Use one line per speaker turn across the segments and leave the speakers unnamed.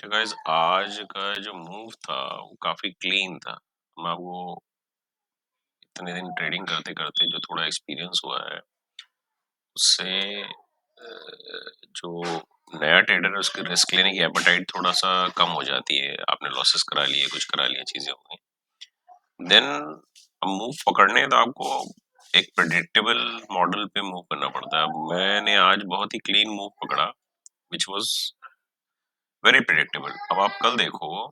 तो गाइस आज का जो मूव था वो काफी क्लीन था। मैं वो इतने दिन ट्रेडिंग करते करते जो थोड़ा एक्सपीरियंस हुआ है उससे जो नया ट्रेडर है उसकी रिस्क लेने की एपेटाइट थोड़ा सा कम हो जाती है। आपने लॉसेस करा लिए, कुछ करा लिया, चीजें हो गई, देन मूव पकड़ने हैं तो आपको एक प्रेडिक्टेबल मॉडल पे मूव करना पड़ता है। मैंने आज बहुत ही क्लीन मूव पकड़ा विच वाज वेरी प्रेडिक्टेबल। अब आप कल देखो,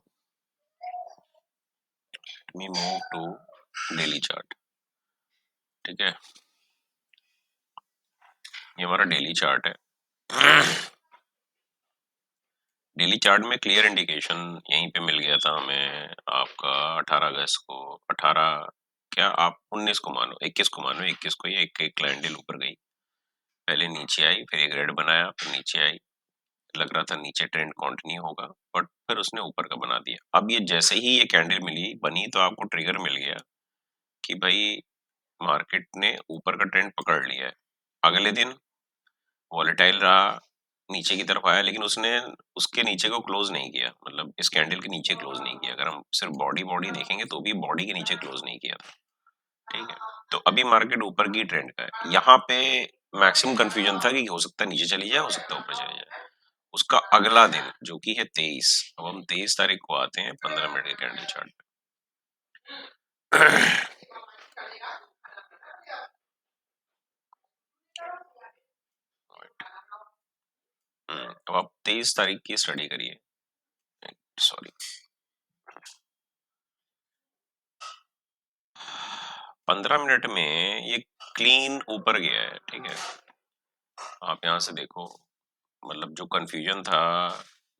me move to daily chart. ठीक है, ये हमारा डेली चार्ट है। डेली चार्ट में क्लियर इंडिकेशन यहीं पे मिल गया था हमें आपका 18 अगस्त को। 18 क्या, आप 19 को मानो, 21 को मानो, 21 को ये एक कैंडल ऊपर गई, पहले नीचे आई, फिर एक रेड बनाया, फिर नीचे आई, लग रहा था नीचे ट्रेंड कंटिन्यू होगा, बट फिर उसने ऊपर का बना दिया। अब ये जैसे ही ये कैंडल मिली बनी तो आपको ट्रिगर मिल गया कि भाई मार्केट ने ऊपर का ट्रेंड पकड़ लिया है। अगले दिन वॉलेटाइल रहा, नीचे की तरफ आया, लेकिन उसने उसके नीचे को क्लोज नहीं किया, मतलब इस कैंडल के नीचे क्लोज नहीं किया। अगर हम सिर्फ बॉडी बॉडी देखेंगे तो भी बॉडी के नीचे क्लोज नहीं किया था। ठीक है, तो अभी मार्केट ऊपर की ट्रेंड का है। यहाँ पे मैक्सिमम कंफ्यूजन था कि हो सकता है नीचे चली जाए, हो सकता है ऊपर चली जाए। उसका अगला दिन जो कि है 23, अब हम 23 तारीख को आते हैं 15 मिनट के कैंडल चार्ट पे। अब आप 23 तारीख की स्टडी करिए। सॉरी, 15 मिनट में ये क्लीन ऊपर गया है। ठीक है, आप यहाँ से देखो, मतलब जो कंफ्यूजन था,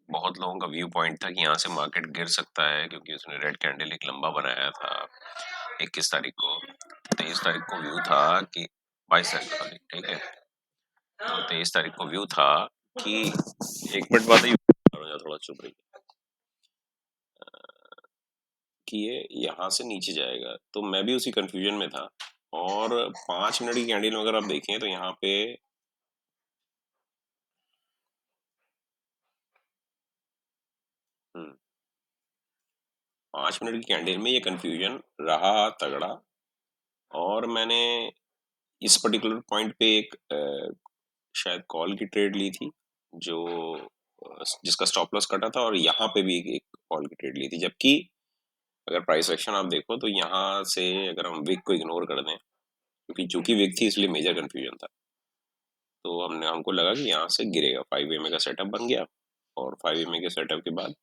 बहुत लोगों का व्यू पॉइंट था कि यहाँ से मार्केट गिर सकता है क्योंकि उसने रेड कैंडल एक लंबा बनाया था 21 तारीख को। 23 तारीख को व्यू था कि 22 तारीख को, ठीक है, तो 23 तारीख को व्यू था कि एक मिनट बाद ही थोड़ा चुप रही, कि ये यहाँ से नीचे जाएगा, तो मैं भी उसी कंफ्यूजन में था। और 5 मिनट की कैंडल में अगर आप देखें तो यहाँ पे 5 मिनट की कैंडल में ये कंफ्यूजन रहा तगड़ा। और मैंने इस पर्टिकुलर पॉइंट पे एक शायद कॉल की ट्रेड ली थी, जो जिसका स्टॉप लॉस कटा था, और यहाँ पे भी एक कॉल की ट्रेड ली थी। जबकि अगर प्राइस एक्शन आप देखो तो यहाँ से अगर हम विक को इग्नोर कर दें, क्योंकि चूंकि विक थी इसलिए मेजर कंफ्यूजन था, तो हमको लगा कि यहाँ से गिरेगा। 5 EMA का सेटअप बन गया, और 5 EMA के सेटअप के बाद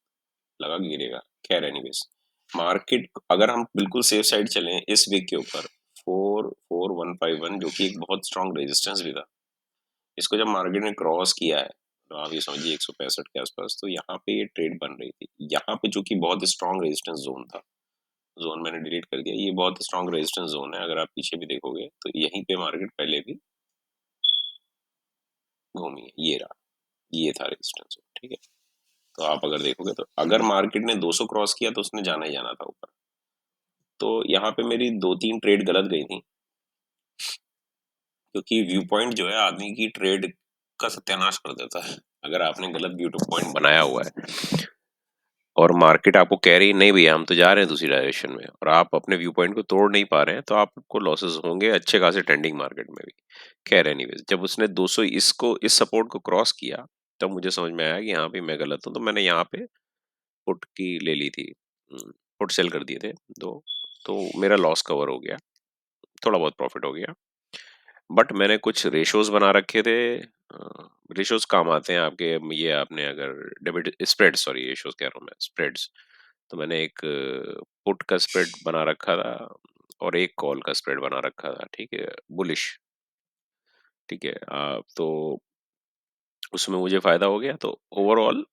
लगा कि गिरेगा। खैर एनीवेज, मार्केट अगर हम बिल्कुल सेफ साइड चलें इस वीक के ऊपर, 44151 जो कि एक बहुत स्ट्रॉन्ग रेजिस्टेंस भी था, इसको जब मार्केट ने क्रॉस किया है तो आप ये समझिए 165 के आसपास, तो यहाँ पे ये ट्रेड बन रही थी। यहाँ पे जो कि बहुत स्ट्रॉन्ग रेजिस्टेंस जोन था, जोन मैंने डिलीट कर दिया, ये बहुत स्ट्रॉन्ग रेजिस्टेंस जोन है। अगर आप पीछे भी देखोगे तो यहीं पे मार्केट पहले भी घूमी है, ये रहा, ये था रेजिस्टेंस जोन। ठीक है, तो आप अगर देखोगे तो अगर मार्केट ने 200 क्रॉस किया तो उसने जाना ही जाना था ऊपर। तो यहाँ पे मेरी 2-3 ट्रेड गलत गई थी, क्योंकि व्यू पॉइंट जो है आदमी की ट्रेड का सत्यानाश कर देता है। अगर आपने गलत व्यू पॉइंट बनाया हुआ है और मार्केट आपको कह रही है नहीं भैया हम तो जा रहे हैं दूसरी डायरेक्शन में, और आप अपने व्यू पॉइंट को तोड़ नहीं पा रहे हैं, तो आपको लॉसेस होंगे अच्छे खासे ट्रेंडिंग मार्केट में भी। खैर एनीवेज, जब उसने 200 इसको इस सपोर्ट को क्रॉस किया तब मुझे समझ में आया कि यहाँ पे मैं गलत हूँ, तो मैंने यहाँ पे पुट की ले ली थी, पुट सेल कर दिए थे दो, तो मेरा लॉस कवर हो गया, थोड़ा बहुत प्रॉफिट हो गया। बट मैंने कुछ रेशोज बना रखे थे। रेशोज काम आते हैं आपके, ये आपने अगर डेबिट स्प्रेड, सॉरी रेशोज कह रहा हूँ मैं, स्प्रेड्स। तो मैंने एक पुट का स्प्रेड बना रखा था और एक कॉल का स्प्रेड बना रखा था। ठीक है, बुलिश। ठीक है, तो उसमें मुझे फायदा हो गया, तो ओवरऑल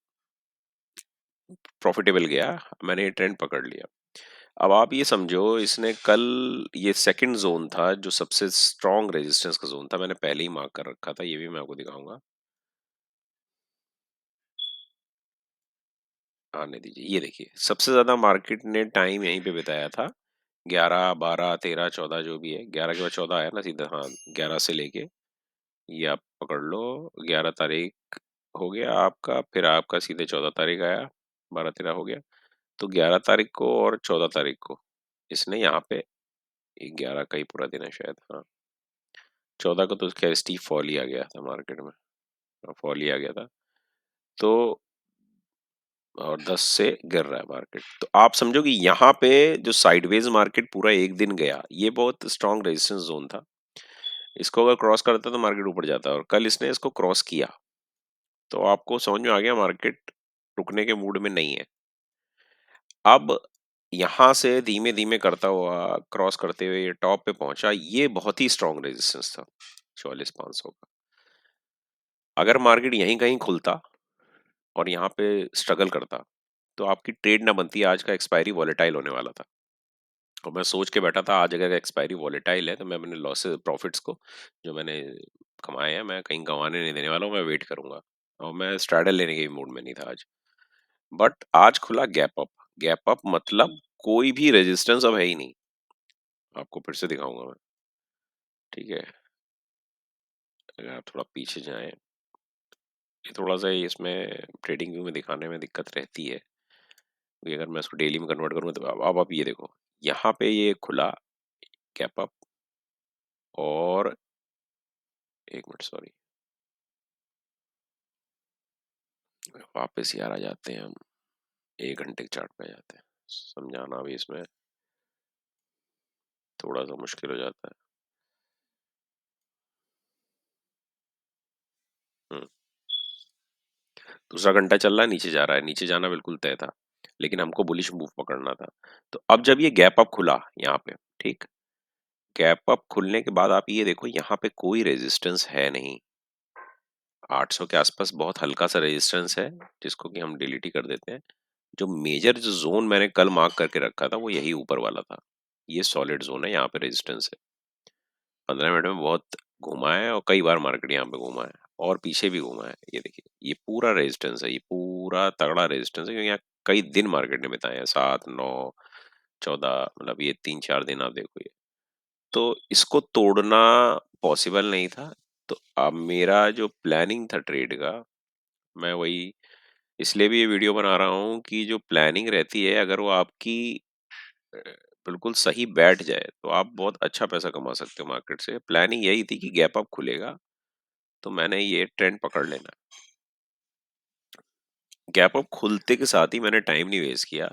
प्रॉफिटेबल गया, मैंने ये ट्रेंड पकड़ लिया। अब आप ये समझो, इसने कल, ये सेकंड जोन था जो सबसे स्ट्रॉन्ग रेजिस्टेंस का जोन था, मैंने पहले ही मार्क कर रखा था, ये भी मैं आपको दिखाऊंगा। आने दीजिए, ये देखिए सबसे ज्यादा मार्केट ने टाइम यहीं पे बिताया था, 11, 12, 13, 14 जो भी है, 11 के बाद 14 आया ना सीधा, हाँ 11 से लेके, ये आप पकड़ लो, 11 तारीख हो गया आपका, फिर आपका सीधे 14 तारीख आया, 12-13 हो गया। तो 11 तारीख को और 14 तारीख को इसने यहाँ पे, 11 का ही पूरा दिन है शायद, हाँ, 14 को तो खैर स्टीप फॉल ही आ गया था मार्केट में, फॉल ही आ गया था। तो और 10 से गिर रहा है मार्केट। तो आप समझो कि यहाँ पे जो साइडवेज मार्केट पूरा एक दिन गया, ये बहुत स्ट्रॉन्ग रेजिस्टेंस जोन था। इसको अगर क्रॉस करता तो मार्केट ऊपर जाता, और कल इसने इसको क्रॉस किया, तो आपको समझ में आ गया मार्केट रुकने के मूड में नहीं है। अब यहाँ से धीमे-धीमे करता हुआ क्रॉस करते हुए ये टॉप पे पहुंचा, ये बहुत ही स्ट्रॉन्ग रेजिस्टेंस था 44,500 का। अगर मार्केट यहीं कहीं खुलता और यहाँ पे स्ट्रगल करता, तो आपकी ट्रेड ना बनती, आज का एक्सपायरी वॉलेटाइल होने वाला था। और मैं सोच के बैठा था आज अगर एक्सपायरी वॉलेटाइल है तो मैं अपने लॉसेस प्रॉफिट्स को जो मैंने कमाए हैं मैं कहीं गंवाने नहीं देने वाला हूँ, मैं वेट करूंगा। और मैं स्ट्रैडल लेने के मूड में नहीं था आज। बट आज खुला गैप अप। गैप अप मतलब कोई भी रेजिस्टेंस अब है ही नहीं। आपको फिर से दिखाऊंगा मैं, ठीक है। अगर आप थोड़ा पीछे जाएं, ये थोड़ा सा इसमें ट्रेडिंग व्यू में दिखाने में दिक्कत रहती है, क्योंकि अगर मैं इसको डेली में कन्वर्ट करूँ तो अब आप ये देखो, यहाँ पे ये खुला गैप अप, और एक मिनट सॉरी, वापस यार आ जाते हैं हम, 1 घंटे के चार्ट पे आ जाते हैं। समझाना भी इसमें थोड़ा सा मुश्किल हो जाता है। हम्म, दूसरा घंटा चल रहा है, नीचे जा रहा है, नीचे जाना बिल्कुल तय था, लेकिन हमको बुलिश मूव पकड़ना था। तो अब जब ये गैप अप खुला यहाँ पे, ठीक, गैप अप खुलने के बाद आप ये देखो यहाँ पे कोई रेजिस्टेंस है नहीं। 800 के आसपास बहुत हल्का सा रेजिस्टेंस है, जिसको कि हम डिलीट ही कर देते हैं। जो मेजर जो जोन मैंने कल मार्क करके रखा था वो यही ऊपर वाला था। ये सॉलिड जोन है, यहाँ पे रेजिस्टेंस है। 15 मिनट में बहुत घुमा है, और कई बार मार्केट यहाँ पे घुमा है, और पीछे भी घुमा है। ये देखिए, ये पूरा रेजिस्टेंस है, ये पूरा तगड़ा रेजिस्टेंस है, क्योंकि यहाँ कई दिन मार्केट ने बिताए हैं, 7, 9, 14, मतलब ये 3-4 दिन आप देखो ये। तो इसको तोड़ना पॉसिबल नहीं था। तो अब मेरा जो प्लानिंग था ट्रेड का, मैं वही इसलिए भी ये वीडियो बना रहा हूँ कि जो प्लानिंग रहती है अगर वो आपकी अ, बिल्कुल सही बैठ जाए तो आप बहुत अच्छा पैसा कमा सकते हो मार्केट से। प्लानिंग यही थी कि गैप अप खुलेगा तो मैंने ये ट्रेंड पकड़ लेना। गैप अप खुलते के साथ ही मैंने टाइम नहीं वेस्ट किया।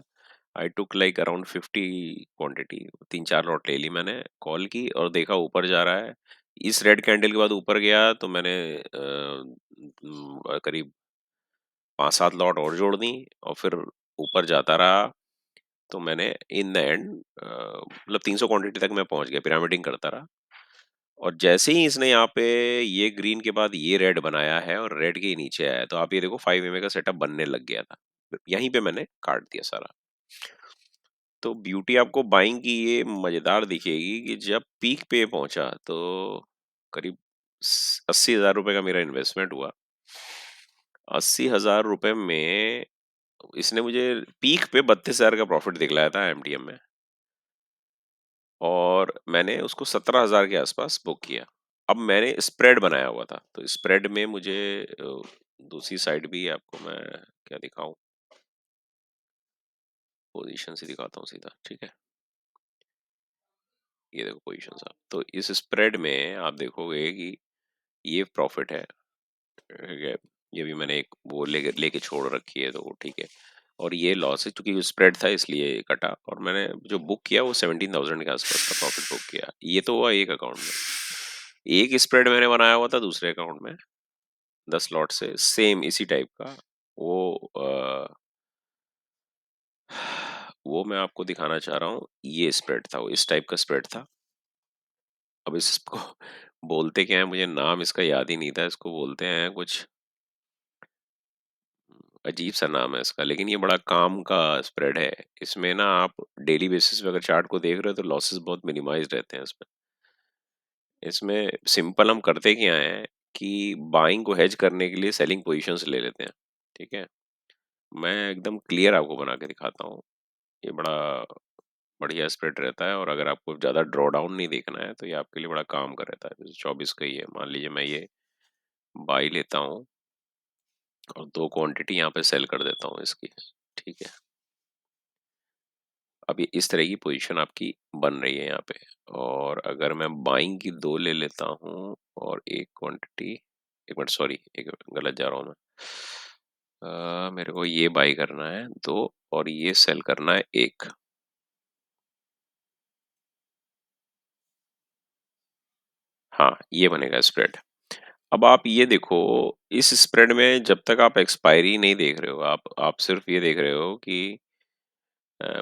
I took like around 50 quantity, 3-4 lot ले ली मैंने, कॉल की, और देखा ऊपर जा रहा है। इस रेड कैंडल के बाद ऊपर गया तो मैंने करीब 5-7 लॉट और जोड़ दी, और फिर ऊपर जाता रहा। तो मैंने इन द एंड मतलब 300 क्वांटिटी तक मैं पहुंच गया, पिरामिडिंग करता रहा। और जैसे ही इसने यहाँ पे ये ग्रीन के बाद ये रेड बनाया है और रेड के ही नीचे आया है, तो आप ये देखो 5 एमए का सेटअप बनने लग गया था। यहीं पे मैंने काट दिया सारा। तो ब्यूटी आपको बाइंग की ये मजेदार दिखेगी कि जब पीक पे पहुंचा तो करीब 80,000 रुपए का मेरा इन्वेस्टमेंट हुआ। 80,000 रुपए में इसने मुझे पीक पे 32,000 का प्रॉफिट दिखलाया था एमटीएम में, और मैंने उसको 17,000 के आसपास बुक किया। अब मैंने स्प्रेड बनाया हुआ था, तो स्प्रेड में मुझे दूसरी साइड भी आपको मैं क्या दिखाऊं, पोजीशन से दिखाता हूँ सीधा, ठीक है। ये देखो पोजीशन आप, तो इस स्प्रेड में आप देखोगे कि ये प्रॉफिट है, ठीक है। ये भी मैंने एक वो लेके लेके छोड़ रखी है, तो वो ठीक है। और ये लॉस है क्योंकि स्प्रेड था इसलिए कटा, और मैंने जो बुक किया वो 17,000 के आसपास का प्रॉफिट बुक किया। ये तो हुआ एक अकाउंट में। एक स्प्रेड मैंने बनाया हुआ था दूसरे अकाउंट में 10 लॉट से सेम इसी टाइप का। वो वो मैं आपको दिखाना चाह रहा हूँ, ये स्प्रेड था, वो इस टाइप का स्प्रेड था। अब इसको बोलते क्या है, मुझे नाम इसका याद ही नहीं था। इसको बोलते हैं कुछ अजीब सा नाम है इसका, लेकिन ये बड़ा काम का स्प्रेड है। इसमें ना आप डेली बेसिस पे अगर चार्ट को देख रहे हो तो लॉसेस बहुत मिनिमाइज रहते हैं इसमें। इसमें सिंपल हम करते क्या है कि बाइंग को हेज करने के लिए सेलिंग पोजीशंस ले लेते हैं, ठीक है। मैं एकदम क्लियर आपको बना के दिखाता हूँ। ये बड़ा बढ़िया स्प्रेड रहता है, और अगर आपको ज़्यादा ड्रॉ डाउन नहीं देखना है तो ये आपके लिए बड़ा काम का रहता है। जैसे 24 का ही है, मान लीजिए मैं ये बाई लेता हूँ और 2 क्वांटिटी यहाँ पे सेल कर देता हूँ इसकी, ठीक है। अभी इस तरह की पोजीशन आपकी बन रही है यहाँ पे, और अगर मैं बाइंग की 2 ले लेता हूँ और एक क्वांटिटी, 1 मिनट सॉरी, एक गलत जा रहा हूँ मैं। मेरे को ये बाई करना है 2 और ये सेल करना है 1। हाँ, ये बनेगा स्प्रेड। अब आप ये देखो, इस स्प्रेड में जब तक आप एक्सपायरी नहीं देख रहे हो, आप सिर्फ ये देख रहे हो कि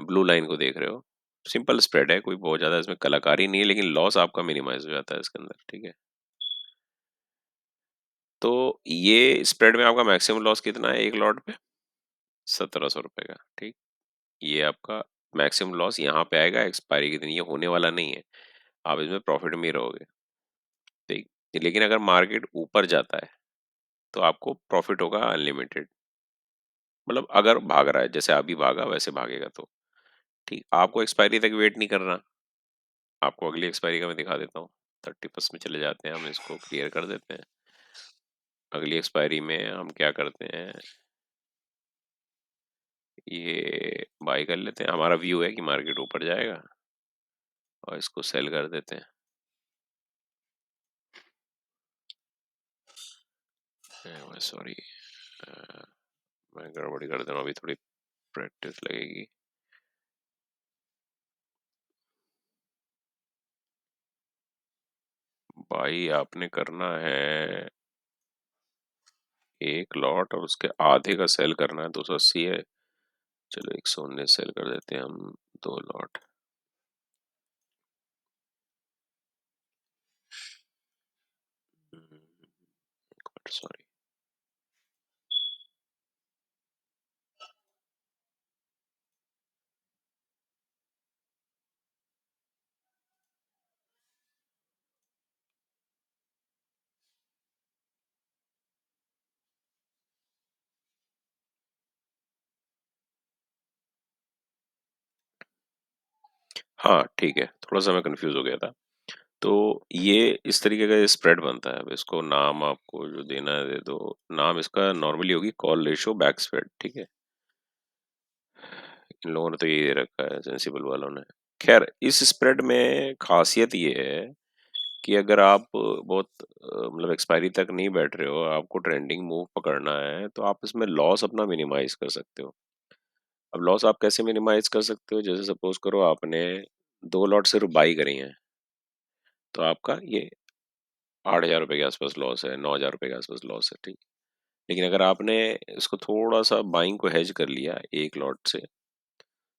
ब्लू लाइन को देख रहे हो। सिंपल स्प्रेड है, कोई बहुत ज़्यादा इसमें कलाकारी नहीं है, लेकिन लॉस आपका मिनिमाइज़ हो जाता है इसके अंदर, ठीक है? तो ये स्प्रेड में आपका मैक्सिमम लॉस कितना है एक लॉट पे? ₹1700 का, ठीक? ये आपका मैक्सिमम लॉस यहाँ पे आएगा एक्सपायरी के दिन, ये होने वाला नहीं है। आप इसमें प्रॉफिट में ही रहोगे, ठीक? लेकिन अगर मार्केट ऊपर जाता है, तो आपको प्रॉफिट होगा अनलिमिटेड। मतलब अगर भाग रहा है, जैसे अभी भागा वैसे भागेगा तो, ठीक? आपको एक्सपायरी तक वेट नहीं करना। आपको अगली एक्सपायरी का मैं दिखा देता हूँ। 31st में चले जाते हैं, हम इसको क्लियर कर देते हैं। अगली एक्सपायरी में हम क्या करते हैं, ये बाय कर लेते हैं। हमारा व्यू है कि मार्केट ऊपर जाएगा और इसको सेल कर देते हैं। सॉरी, मैं गड़बड़ी कर दे रहा हूँ, अभी थोड़ी प्रैक्टिस लगेगी। बाई आपने करना है एक लॉट और उसके आधे का सेल करना है, 280 है। चलो 119 सेल कर देते हैं हम, 2 लॉट। सॉरी। हाँ, ठीक है, थोड़ा-सा मैं कन्फ्यूज़ हो गया था। तो ये इस तरीके का ये स्प्रेड बनता है। अब इसको नाम आपको जो देना है दे दो। नाम इसका नॉर्मली होगी कॉल रेशियो बैक स्प्रेड, ठीक है? इन लोगों ने तो यही दे रखा है, सेंसिबल वालों ने। ख़ैर इस स्प्रेड में ख़ासियत ये है कि अगर आप बहुत मतलब एक्सपायरी तक नहीं बैठ रहे हो, आपको ट्रेंडिंग मूव पकड़ना है, तो आप इसमें लॉस अपना मिनिमाइज़ कर सकते हो। अब लॉस आप कैसे मिनिमाइज़ कर सकते हो? जैसे सपोज़ करो आपने 2 लॉट सिर्फ बाई करी हैं, तो आपका ये ₹8000 के आस-पास लॉस है, ₹9000 के आस-पास लॉस है, ठीक? लेकिन अगर आपने इसको थोड़ा-सा बाइंग को हेज कर लिया 1 लॉट से,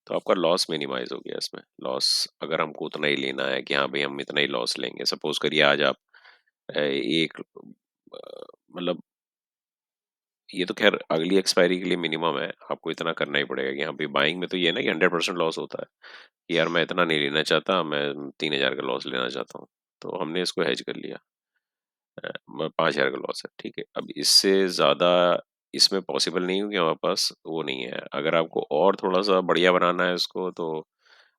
तो आपका लॉस मिनिमाइज़ हो गया इसमें। लॉस अगर हमको उतना ही लेना है कि हाँ भई हम इतना ही लॉस लेंगे। सपोज़ करिए आज आप एक मतलब ये तो ख़ैर अगली एक्सपायरी के लिए मिनिमम है, आपको इतना करना ही पड़ेगा कि हाँ भई बाइंग में तो ये है ना कि 100% लॉस होता है, कि यार मैं इतना नहीं लेना चाहता, मैं 3000 का लॉस लेना चाहता हूँ। तो हमने इसको हेज कर लिया। म 5000 का लॉस है, ठीक है। अब इससे ज़्यादा इसमें पॉसिबल नहीं है क्योंकि हमारे पास वो नहीं है। अगर आपको और थोड़ा-सा बढ़िया बनाना है इसको तो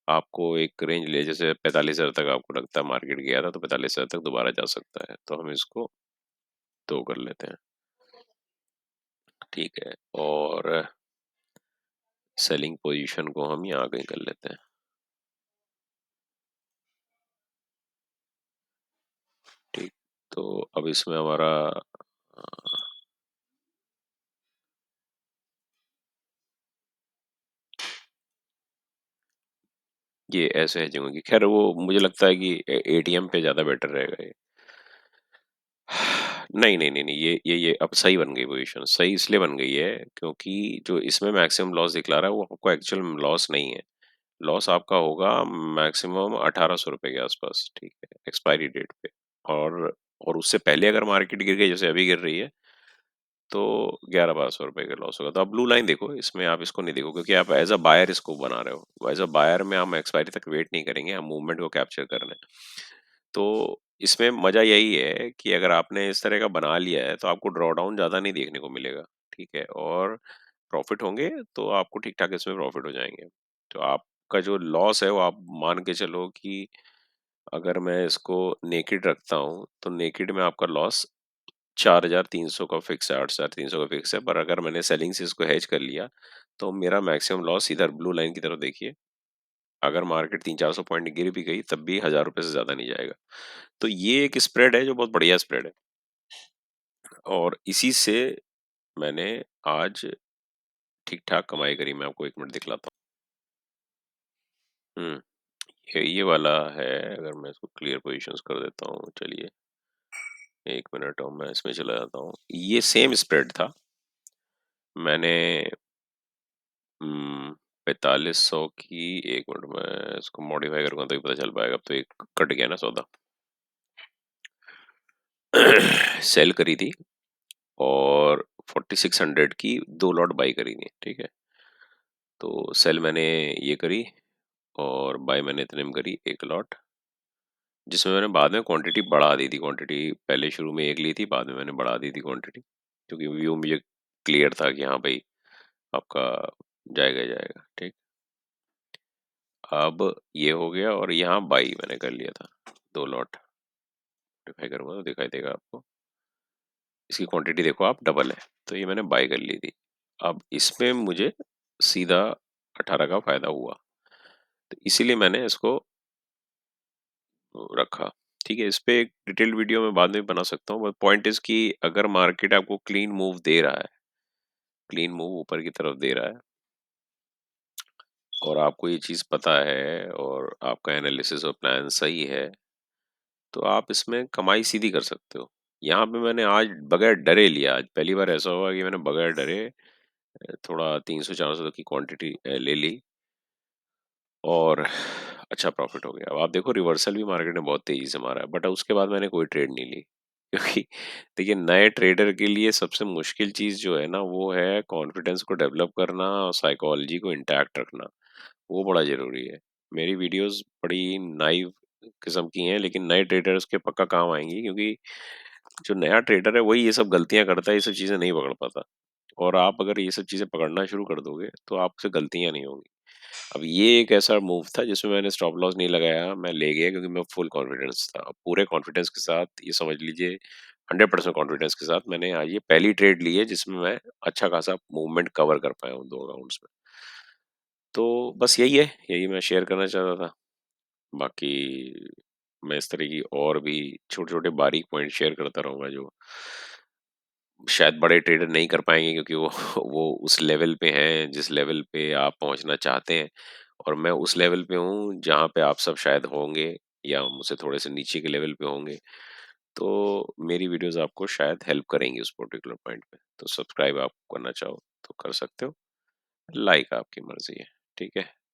आपको एक रेंज ले, जैसे 45,000 तक आपको लगता है मार्केट गया था तो 45,000 तक दोबारा जा सकता है। तो हम इसको 2 कर लेते हैं, ठीक है। और सेलिंग पोज़ीशन को हम यहाँ कहीं कर लेते हैं, ठीक। तो अब इसमें हमारा अ, ये ऐसे हेजिंग होगी। ख़ैर वो मुझे लगता है कि एटीएम पे ज़्यादा बेटर रहेगा ये। नहीं, नहीं, नहीं, नहीं, ये अब सही बन गई पोज़ीशन। सही इसलिए बन गई है क्योंकि जो इसमें मैक्सिमम लॉस दिखला रहा है वो आपको एक्चुअल में लॉस नहीं है। लॉस आपका होगा मैक्सिमम ₹1800 के आस-पास, ठीक है, एक्सपायरी डेट पे। और उससे पहले अगर मार्केट गिर गई जैसे अभी गिर रही है, तो 11-1200 का लॉस होगा। तो आप ब्लू लाइन देखो, इसमें आप इसको नहीं देखो क्योंकि आप एज़ अ बायर इसको बना रहे हो। एज़ अ बायर में हम एक्सपायरी तक वेट नहीं करेंगे, हम मूवमेंट को कैप्चर कर रहे हैं। तो इसमें मज़ा यही है कि अगर आपने इस तरह का बना लिया है, तो आपको ड्रॉडाउन ज़्यादा नहीं देखने को मिलेगा, ठीक है? और प्रॉफ़िट होंगे, तो आपको ठीक-ठाक इसमें प्रॉफ़िट हो जाएँगे। तो आपका जो लॉस है, वो आप मान के चलो कि अगर मैं इसको नेकेड रखता हूँ, तो नेकेड में आपका लॉस 4,300 का फिक्स है, 8,300 का फिक्स है, पर अगर मैंने सेलिंग से इसको हेज कर लिया, तो मेरा मैक्सिमम लॉस इधर ब्लू लाइन की तरफ देखिए, अगर मार्केट 300-400 पॉइंट गिर भी गई, तब भी ₹1000 से ज़्यादा नहीं जाएगा। तो ये एक स्प्रेड है जो बहुत बढ़िया स्प्रेड है, और इसी से मैंने आज ठीक-ठाक कमाई करी। मैं आपको 1 मिनट दिखलाता हूँ। ये वाला है, अगर मैं इसको क्लियर पोज़ीशंस कर देता हूँ, चलिए 1 मिनट और मैं इसमें चला जाता हूँ। ये सेम स्प्रेड था, मैंने 4500 की, 1 मिनट मैं इसको मॉडिफ़ाई करूँगा तभी पता चल पाएगा, अब तो ये कट गया ना सौदा। सेल करी थी और 4600 की 2 लॉट बाई करी थी, ठीक है? तो सेल मैंने ये करी और बाय मैंने इतने में करी 1 लॉट, जिसमें मैंने बाद में क्वांटिटी बढ़ा दी थी। क्वांटिटी पहले शुरू में 1 ली थी, बाद में मैंने बढ़ा दी थी क्वांटिटी, क्योंकि व्यू मुझे क्लियर था कि हाँ भाई, आपका जाएगा ही जाएगा, ठीक। अब ये हो गया और यहाँ बाई मैंने कर लिया था 2 लॉट, मॉडिफाई करूँगा तो दिखाई देगा आपको। इसकी क्वांटिटी देखो आप, डबल है, तो ये मैंने बाय कर ली थी। अब इसमें मुझे सीधा 18 का फ़ायदा हुआ, तो इसीलिए मैंने इसको रखा। ठीक है, इस पे एक डिटेल्ड वीडियो मैं बाद में बना सकता हूँ, बट पॉइंट इज़ कि अगर मार्केट आपको क्लीन मूव दे रहा है, क्लीन मूव ऊपर की तरफ दे रहा है, और आपको ये चीज़ पता है और आपका एनालिसिस और प्लान सही है, तो आप इसमें कमाई सीधी कर सकते हो। यहाँ पे मैंने आज बगैर डरे लिया, आज पहली बार ऐसा हुआ कि मैंने बगैर डरे थोड़ा 300-400 की क्वांटिटी ले ली और अच्छा प्रॉफ़िट हो गया। अब आप देखो, रिवर्सल भी मार्केट ने बहुत तेज़ी से मारा है, बट उसके बाद मैंने कोई ट्रेड नहीं ली। क्योंकि देखिए, नए ट्रेडर के लिए सबसे मुश्किल चीज़ जो है ना, वो है कॉन्फिडेंस को डेवलप करना और साइकोलॉजी को इंटैक्ट रखना, वो बड़ा ज़रूरी है। मेरी वीडियोज़ बड़ी नाइव किस्म की हैं, लेकिन नए ट्रेडर्स के पक्का काम आएँगी, क्योंकि जो नया ट्रेडर है वही ये सब गलतियाँ करता है, ये सब चीज़ें नहीं पकड़ पाता। और आप अगर ये सब चीज़ें पकड़ना शुरू कर दोगे, तो आपसे गलतियाँ नहीं होंगी। अब ये एक ऐसा मूव था जिसमें मैंने स्टॉप लॉस नहीं लगाया, मैं ले गया क्योंकि मैं फुल कॉन्फिडेंस था। पूरे कॉन्फिडेंस के साथ, ये समझ लीजिए 100% कॉन्फिडेंस के साथ मैंने आज ये पहली ट्रेड ली है जिसमें मैं अच्छा खासा मूवमेंट कवर कर पाया हूँ 2 अकाउंट्स में। तो बस यही है, यही मैं शेयर करना चाहता था। बाकी मैं इस तरह की और भी छोटे-छोटे बारीक पॉइंट शेयर करता रहूँगा, जो शायद बड़े ट्रेडर नहीं कर पाएँगे, क्योंकि वो वो उस लेवल पे हैं जिस लेवल पे आप पहुँचना चाहते हैं, और मैं उस लेवल पे हूँ जहाँ पे आप सब शायद होंगे, या मुझसे थोड़े से नीचे के लेवल पे होंगे। तो मेरी वीडियोज़ आपको शायद हेल्प करेंगी उस पर्टिकुलर पॉइंट पे। तो सब्सक्राइब आप करना चाहो तो कर सकते हो, लाइक आपकी मर्ज़ी है। ठीक है?